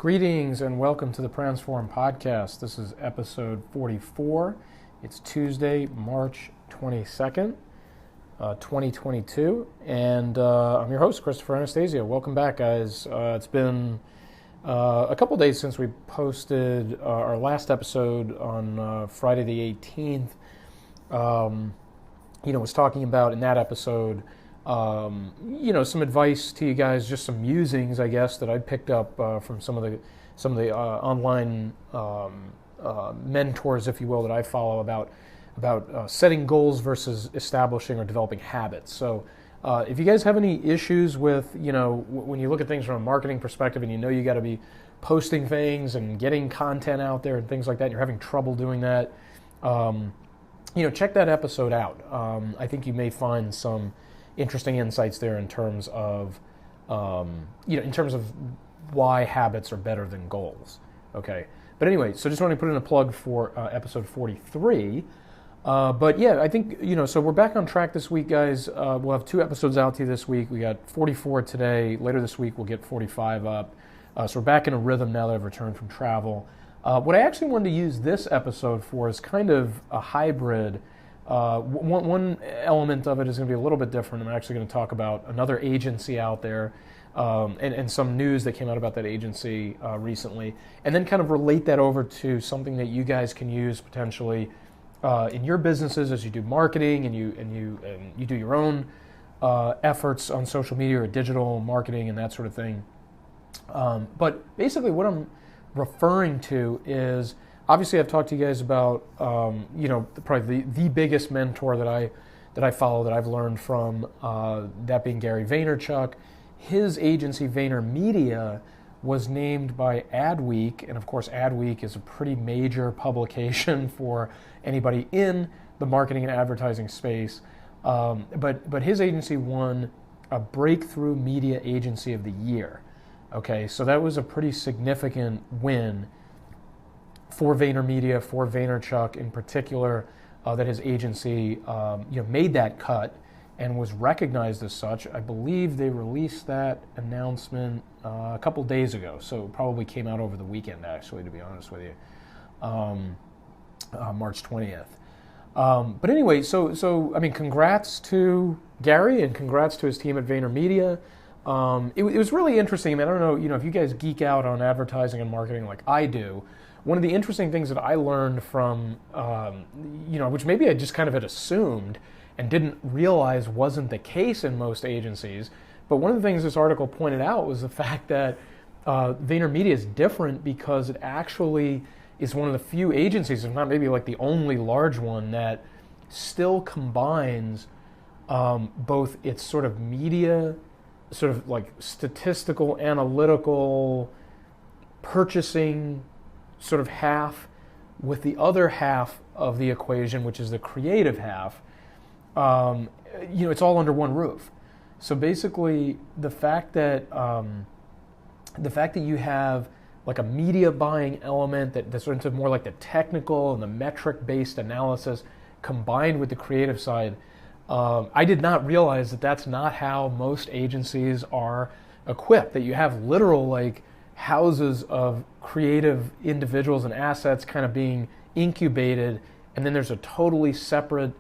Greetings and welcome to the Transform Podcast. This is episode 44. It's Tuesday, March 22nd, 2022, and I'm your host, Christopher Anastasia. Welcome back, guys. It's been a couple days since we posted our last episode on Friday the 18th. Was talking about in that episode some advice to you guys, just some musings, I guess, that I picked up from some of the online mentors, if you will, that I follow about setting goals versus establishing or developing habits. So if you guys have any issues with, when you look at things from a marketing perspective and you got to be posting things and getting content out there and things like that, and you're having trouble doing that, check that episode out. I think you may find some interesting insights there in terms of, why habits are better than goals. Okay, but anyway, so just want to put in a plug for episode 43. But yeah, I think so we're back on track this week, guys. We'll have 2 episodes out to you this week. We got 44 today. Later this week, we'll get 45 up. So we're back in a rhythm now that I've returned from travel. What I actually wanted to use this episode for is kind of a hybrid. One element of it is going to be a little bit different. I'm actually going to talk about another agency out there and some news that came out about that agency recently, and then kind of relate that over to something that you guys can use potentially in your businesses as you do marketing and you do your own efforts on social media or digital marketing and that sort of thing. But basically what I'm referring to is, obviously, I've talked to you guys about, probably the biggest mentor that I follow, that I've learned from, that being Gary Vaynerchuk. His agency, VaynerMedia, was named by AdWeek, and of course, AdWeek is a pretty major publication for anybody in the marketing and advertising space. But his agency won a Breakthrough Media Agency of the Year. Okay, so that was a pretty significant win for VaynerMedia, for Vaynerchuk in particular, that his agency made that cut and was recognized as such. I believe they released that announcement a couple days ago, so it probably came out over the weekend, actually, to be honest with you, March 20th. But anyway, so I mean, congrats to Gary and congrats to his team at VaynerMedia. It was really interesting. I mean, I don't know, if you guys geek out on advertising and marketing like I do. One of the interesting things that I learned from, which maybe I just kind of had assumed and didn't realize wasn't the case in most agencies, but one of the things this article pointed out was the fact that VaynerMedia is different because it actually is one of the few agencies, if not maybe like the only large one, that still combines both its sort of media, sort of like statistical, analytical, purchasing sort of half with the other half of the equation, which is the creative half. It's all under one roof. So basically, the fact that you have like a media buying element that's into more like the technical and the metric-based analysis combined with the creative side, I did not realize that that's not how most agencies are equipped. That you have literal like houses of creative individuals and assets kind of being incubated, and then there's a totally separate,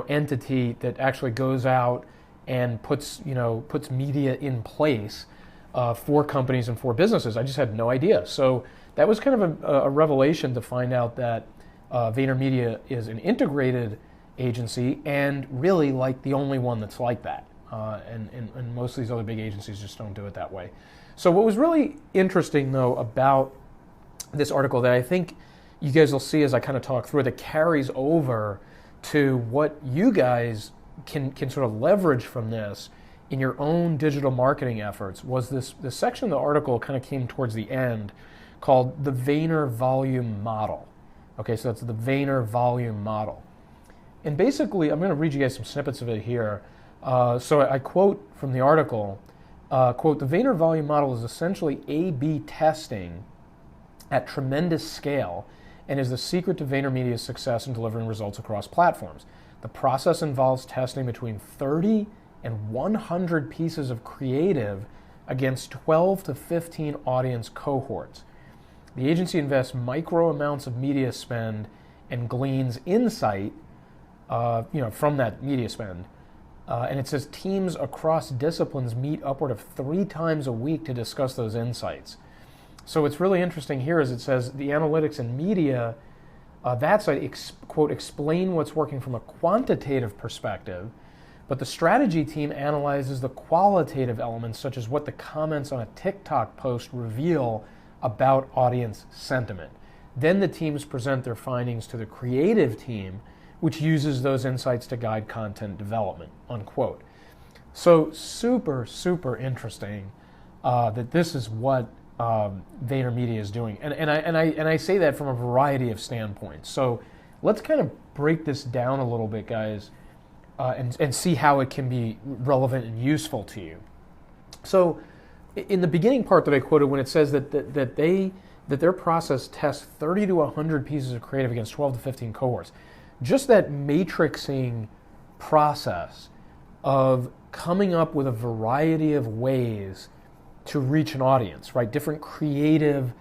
entity that actually goes out and puts media in place for companies and for businesses. I just had no idea. So that was kind of a revelation to find out that VaynerMedia is an integrated agency and really like the only one that's like that. And most of these other big agencies just don't do it that way. So what was really interesting, though, about this article that I think you guys will see as I kind of talk through it, that carries over to what you guys can sort of leverage from this in your own digital marketing efforts, was this section of the article kind of came towards the end called the Vayner Volume Model. Okay, so that's the Vayner Volume Model. And basically, I'm going to read you guys some snippets of it here. So I quote from the article, quote, "The Vayner Volume Model is essentially A/B testing at tremendous scale and is the secret to VaynerMedia's success in delivering results across platforms. The process involves testing between 30 and 100 pieces of creative against 12 to 15 audience cohorts. The agency invests micro amounts of media spend and gleans insight from that media spend. And it says teams across disciplines meet upward of 3 times a week to discuss those insights. So what's really interesting here is it says the analytics and media, that side, quote, explain what's working from a quantitative perspective, but the strategy team analyzes the qualitative elements, such as what the comments on a TikTok post reveal about audience sentiment. Then the teams present their findings to the creative team, which uses those insights to guide content development, unquote. So super, super interesting that this is what VaynerMedia is doing. And I say that from a variety of standpoints. So let's kind of break this down a little bit, guys, and see how it can be relevant and useful to you. So in the beginning part that I quoted, when it says that their process tests 30 to 100 pieces of creative against 12 to 15 cohorts, just that matrixing process of coming up with a variety of ways to reach an audience, right? Different creative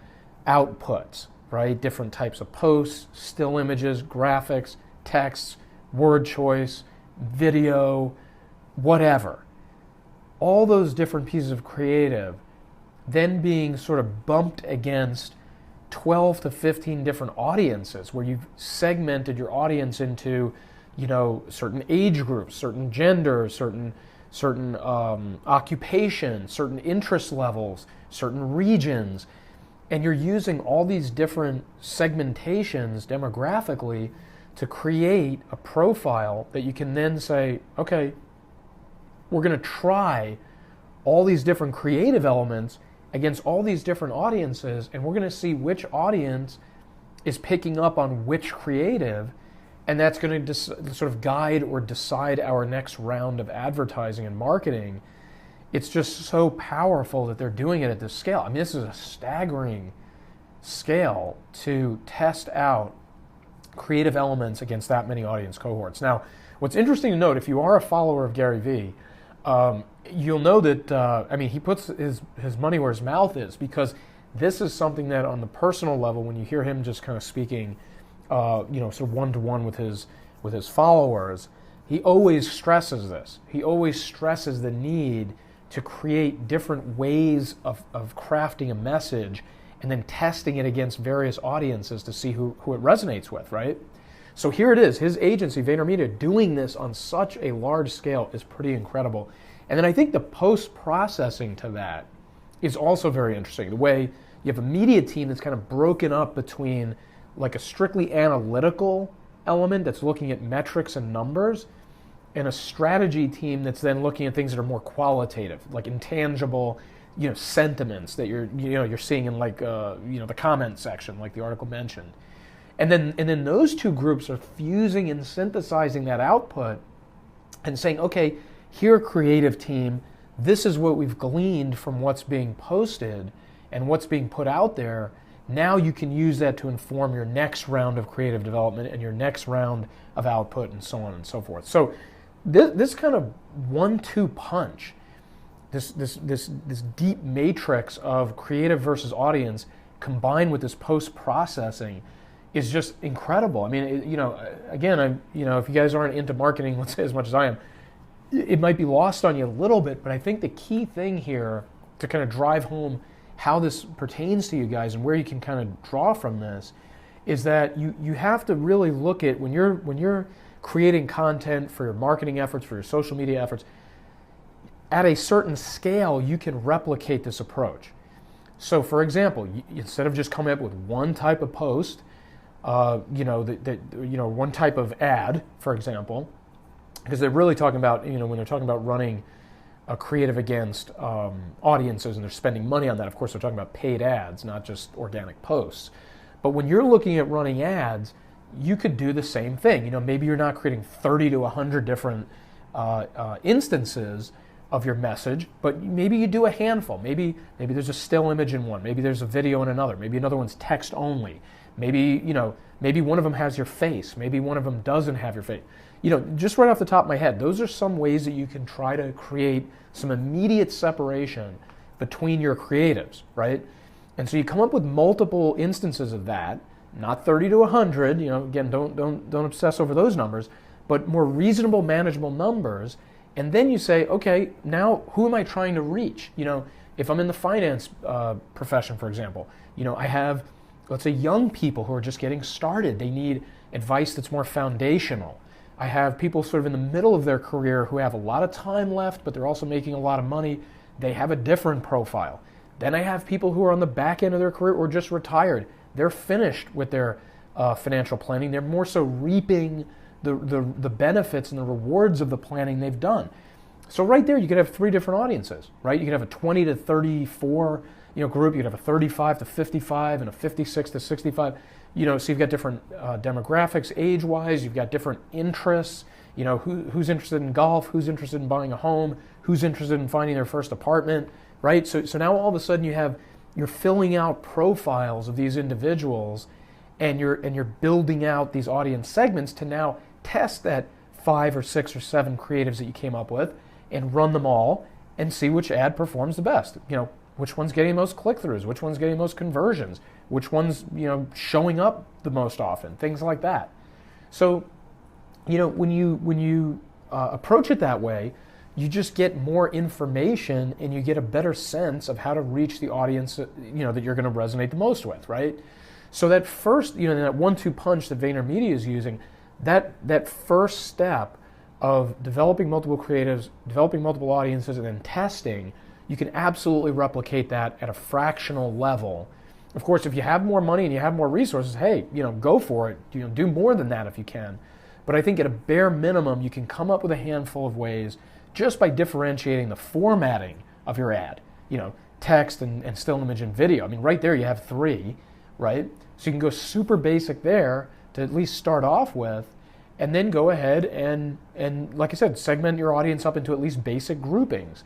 outputs, right? Different types of posts, still images, graphics, texts, word choice, video, whatever. All those different pieces of creative then being sort of bumped against 12 to 15 different audiences, where you've segmented your audience into, certain age groups, certain genders, certain occupations, certain interest levels, certain regions, and you're using all these different segmentations demographically to create a profile that you can then say, okay, we're going to try all these different creative elements against all these different audiences, and we're going to see which audience is picking up on which creative, and that's going to sort of guide or decide our next round of advertising and marketing. It's just so powerful that they're doing it at this scale. I mean, this is a staggering scale to test out creative elements against that many audience cohorts. Now, what's interesting to note, if you are a follower of Gary Vee, you'll know that, he puts his money where his mouth is, because this is something that on the personal level, when you hear him just kind of speaking, sort of one-to-one with his followers, he always stresses this. He always stresses the need to create different ways of crafting a message and then testing it against various audiences to see who it resonates with, right? So here it is, his agency, VaynerMedia, doing this on such a large scale is pretty incredible. And then I think the post-processing to that is also very interesting. The way you have a media team that's kind of broken up between like a strictly analytical element that's looking at metrics and numbers, and a strategy team that's then looking at things that are more qualitative, like intangible, sentiments that you're seeing in like the comment section, like the article mentioned. And then those two groups are fusing and synthesizing that output and saying, okay, here, creative team, this is what we've gleaned from what's being posted and what's being put out there. Now you can use that to inform your next round of creative development and your next round of output, and so on and so forth. So this kind of 1-2 punch, this deep matrix of creative versus audience combined with this post-processing is just incredible. I mean, again, if you guys aren't into marketing, let's say as much as I am, it might be lost on you a little bit, but I think the key thing here to kind of drive home how this pertains to you guys and where you can kind of draw from this is that you have to really look at when you're creating content for your marketing efforts, for your social media efforts, at a certain scale, you can replicate this approach. So, for example, instead of just coming up with one type of post, one type of ad, for example, because they're really talking about, when they're talking about running a creative against audiences and they're spending money on that, of course, they're talking about paid ads, not just organic posts. But when you're looking at running ads, you could do the same thing. Maybe you're not creating 30 to 100 different instances of your message, but maybe you do a handful. Maybe there's a still image in one. Maybe there's a video in another. Maybe another one's text only. Maybe one of them has your face. Maybe one of them doesn't have your face. Just right off the top of my head, those are some ways that you can try to create some immediate separation between your creatives, right? And so you come up with multiple instances of that, not 30 to 100, again, don't obsess over those numbers, but more reasonable, manageable numbers. And then you say, okay, now who am I trying to reach? If I'm in the finance profession, for example, I have, let's say, young people who are just getting started. They need advice that's more foundational. I have people sort of in the middle of their career who have a lot of time left, but they're also making a lot of money. They have a different profile. Then I have people who are on the back end of their career or just retired. They're finished with their financial planning. They're more so reaping the benefits and the rewards of the planning they've done. So right there, you could have three different audiences, right? You could have a 20 to 34 group. You could have a 35 to 55 and a 56 to 65. So you've got different demographics, age-wise. You've got different interests. Who's interested in golf? Who's interested in buying a home? Who's interested in finding their first apartment, right? So now all of a sudden you're filling out profiles of these individuals, and you're building out these audience segments to now test that 5 or 6 or 7 creatives that you came up with and run them all and see which ad performs the best. Which one's getting the most click-throughs, which one's getting the most conversions, which one's showing up the most often, things like that. So when you approach it that way, you just get more information and you get a better sense of how to reach the audience that you're going to resonate the most with, right? So that first, that 1-2 punch that VaynerMedia is using, that first step of developing multiple creatives, developing multiple audiences, and then testing, you can absolutely replicate that at a fractional level. Of course, if you have more money and you have more resources, hey, go for it. Do more than that if you can. But I think at a bare minimum, you can come up with a handful of ways just by differentiating the formatting of your ad. Text and still image and video. I mean, right there you have 3, right? So you can go super basic there to at least start off with, and then go ahead and like I said, segment your audience up into at least basic groupings.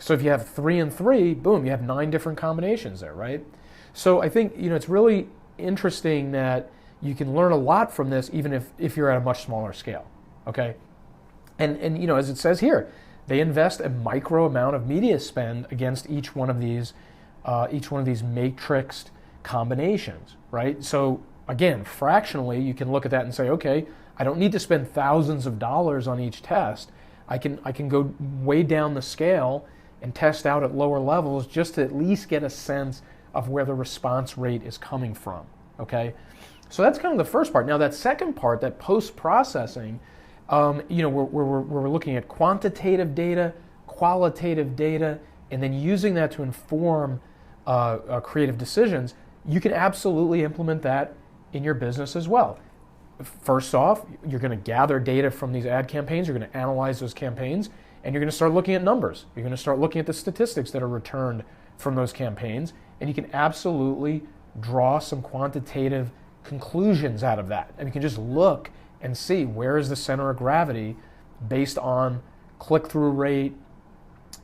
So if you have 3 and 3, boom, you have 9 different combinations there, right? So I think it's really interesting that you can learn a lot from this, even if you're at a much smaller scale. Okay, and as it says here, they invest a micro amount of media spend against each one of these matrixed combinations, right? So again, fractionally, you can look at that and say, okay, I don't need to spend thousands of dollars on each test. I can go way down the scale and test out at lower levels just to at least get a sense of where the response rate is coming from, okay? So that's kind of the first part. Now that second part, that post-processing, we're looking at quantitative data, qualitative data, and then using that to inform creative decisions. You can absolutely implement that in your business as well. First off, you're going to gather data from these ad campaigns, you're going to analyze those campaigns, and you're going to start looking at numbers. You're going to start looking at the statistics that are returned from those campaigns, and you can absolutely draw some quantitative conclusions out of that. And you can just look and see where is the center of gravity based on click-through rate,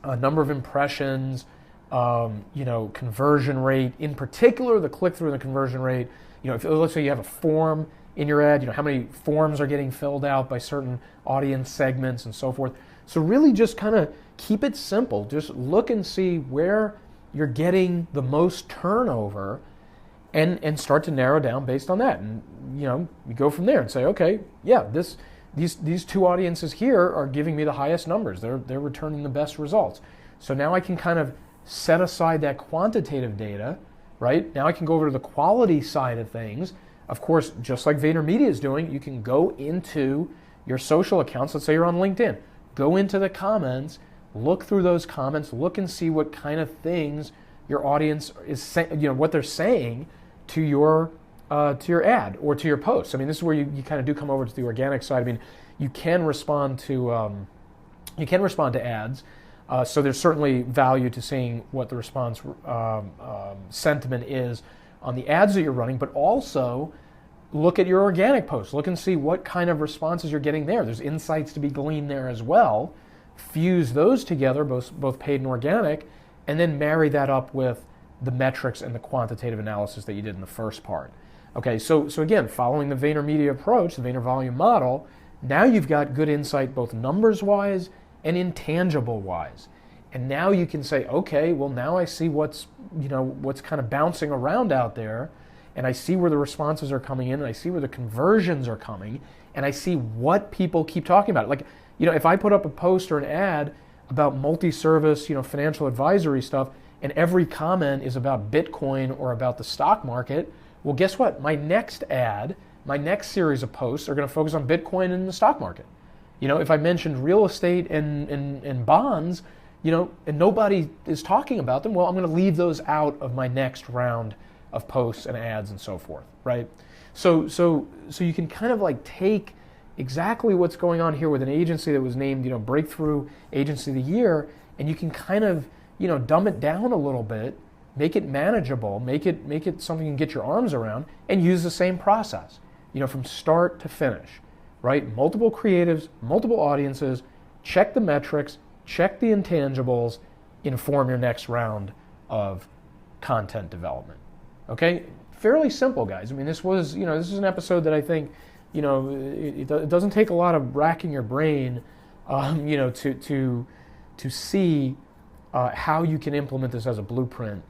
number of impressions, conversion rate. In particular, the click-through and the conversion rate. If let's say you have a form in your ad, how many forms are getting filled out by certain audience segments and so forth. So really just kind of keep it simple. Just look and see where you're getting the most turnover and start to narrow down based on that. And you go from there and say, okay, yeah, these 2 audiences here are giving me the highest numbers. They're returning the best results. So now I can kind of set aside that quantitative data, right? Now I can go over to the quality side of things. Of course, just like VaynerMedia is doing, you can go into your social accounts. Let's say you're on LinkedIn. Go into the comments, look through those comments, look and see what kind of things your audience is saying, what they're saying to your ad or to your post. I mean, this is where you kind of do come over to the organic side. I mean, you can respond to ads. So there's certainly value to seeing what the response sentiment is on the ads that you're running, but also look at your organic posts. Look and see what kind of responses you're getting there. There's insights to be gleaned there as well. Fuse those together, both paid and organic, and then marry that up with the metrics and the quantitative analysis that you did in the first part. Okay, so again, following the VaynerMedia approach, the Vayner Volume Model, now you've got good insight both numbers-wise and intangible-wise. And now you can say, okay, well, now I see what's kind of bouncing around out there, and I see where the responses are coming in, and I see where the conversions are coming, and I see what people keep talking about. Like, if I put up a post or an ad about multi-service, financial advisory stuff, and every comment is about Bitcoin or about the stock market, well, guess what? My next ad, my next series of posts are going to focus on Bitcoin and the stock market. If I mentioned real estate and bonds, and nobody is talking about them, well, I'm going to leave those out of my next round of posts and ads and so forth, right? So you can kind of like take exactly what's going on here with an agency that was named, Breakthrough Agency of the Year, and you can kind of, dumb it down a little bit, make it manageable, make it something you can get your arms around, and use the same process, from start to finish, right? Multiple creatives, multiple audiences, check the metrics, check the intangibles, inform your next round of content development. Okay? Fairly simple, guys. I mean, this is an episode that I think, it doesn't take a lot of racking your brain, to see how you can implement this as a blueprint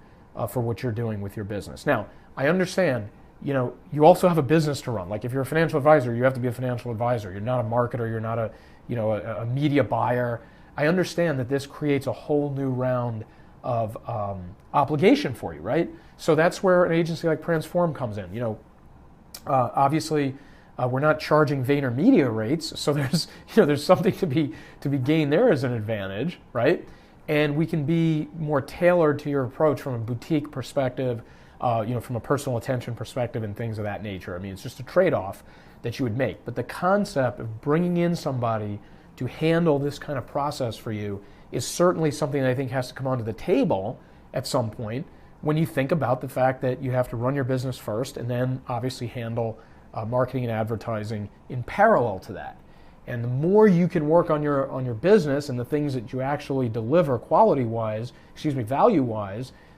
for what you're doing with your business. Now, I understand, you also have a business to run. Like if you're a financial advisor, you have to be a financial advisor. You're not a marketer. You're not a media buyer. I understand that this creates a whole new round of obligation for you, right? So that's where an agency like Transform comes in. Obviously, we're not charging VaynerMedia rates, so there's something to be gained there as an advantage, right? And we can be more tailored to your approach from a boutique perspective, from a personal attention perspective and things of that nature. I mean, it's just a trade-off that you would make. But the concept of bringing in somebody to handle this kind of process for you is certainly something that I think has to come onto the table at some point when you think about the fact that you have to run your business first and then obviously handle marketing and advertising in parallel to that. And the more you can work on your business and the things that you actually deliver value-wise,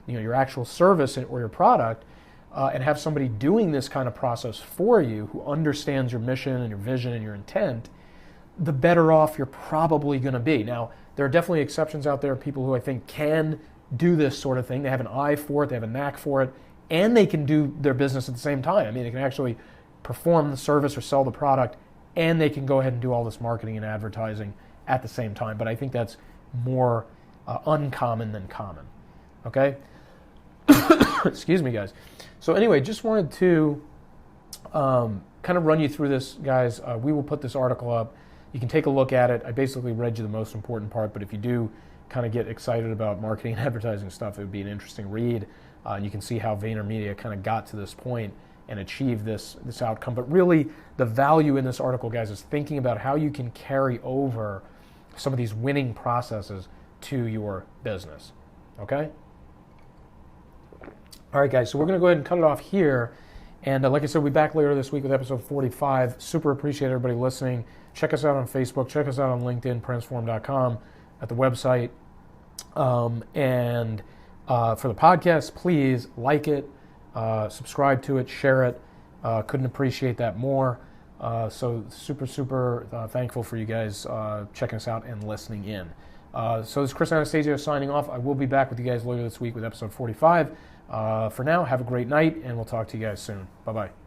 your actual service or your product, and have somebody doing this kind of process for you who understands your mission and your vision and your intent, the better off you're probably going to be. Now, there are definitely exceptions out there, people who I think can do this sort of thing. They have an eye for it, they have a knack for it, and they can do their business at the same time. I mean, they can actually perform the service or sell the product, and they can go ahead and do all this marketing and advertising at the same time. But I think that's more uncommon than common. Okay? Excuse me, guys. So anyway, just wanted to kind of run you through this, guys. We will put this article up. You can take a look at it. I basically read you the most important part, but if you do kind of get excited about marketing and advertising stuff, it would be an interesting read. And you can see how VaynerMedia kind of got to this point and achieved this outcome. But really, the value in this article, guys, is thinking about how you can carry over some of these winning processes to your business. Okay? All right, guys, so we're going to go ahead and cut it off here. And like I said, we'll be back later this week with episode 45. Super appreciate everybody listening. Check us out on Facebook. Check us out on LinkedIn, transform.com, at the website. And for the podcast, please like it, subscribe to it, share it. Couldn't appreciate that more. So super thankful for you guys checking us out and listening in. So this is Chris Anastasio signing off. I will be back with you guys later this week with episode 45. For now, have a great night, and we'll talk to you guys soon. Bye-bye.